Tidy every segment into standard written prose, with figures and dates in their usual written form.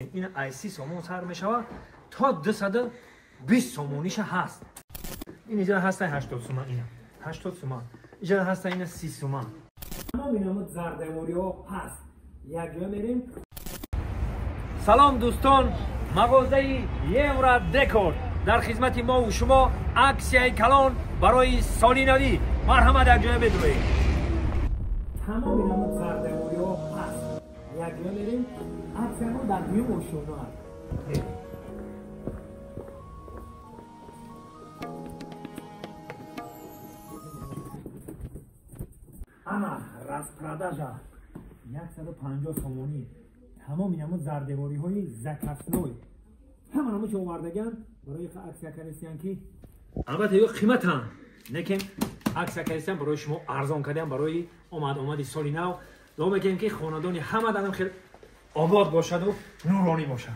این ای 30 سومون سر میشود تا 220 سومونیش هست. این اینجا هست 80 سومن. اینا 80 سومن اینجا هست. این 30 سومن. تمام اینا زردموری ها هست. یک جا میریم. سلام دوستان، مغازه یورا دکور در خدمت ما و شما. اکسیای کلان برای سالی نوی. مرحمت یک جا بدروید. تمام اینا زردموری ها هست. یک جا میریم. اکسیای در دیو موشونا هست. اما راسپراداجا 150 سومونی. تمام اینا زردموری های زکفنوی همه چه آوردگن برای عکس کردن که البته یه قیمت هم نکن عکس کردن برای شما ارزان کردن برای اومدی سالی نو. دعا میکنیم که خاندانی همه دارن خیلی آباد باشد و نورانی باشد.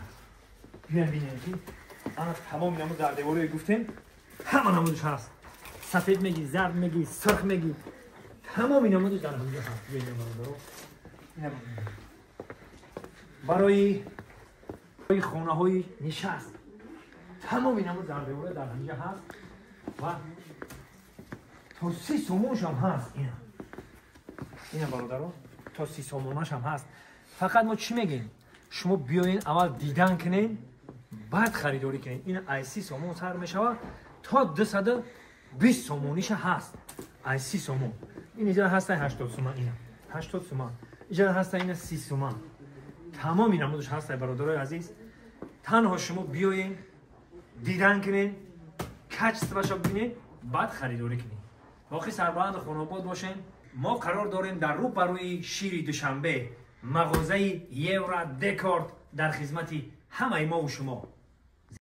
ببینید که تمام اینا زردموری گفتیم همه نمودش هست. سفید میگی، زرد میگی، سرخ میگی، تمام اینا در همینجا هست. برای خانه های نشست تمام اینا زردموری در همینجا هست و تا 30 سومونش هم هست. اینا برادران تا 30 سومونش هم هست. فقط ما چی میگیم؟ شما بیاین اول دیدن کنین بعد خریداری کنین. این ای 30 سومون سر میشود تا 220 سومونیش هست. ای 30 سومون این اینجا هست 80 سومن. اینا 80 سومن اینجا هست. این 30 سومن. تمام این نمودش هست برادرای عزیز. تنها شما بیاین دیدن کنین، کچ استفاده ببینین بعد خریداری کنین. باقی سربلند خانواد باشین. ما قرار داریم در رو بروی شیر دوشنبه مغازه یورا دکورد در خدمت همه ما و شما.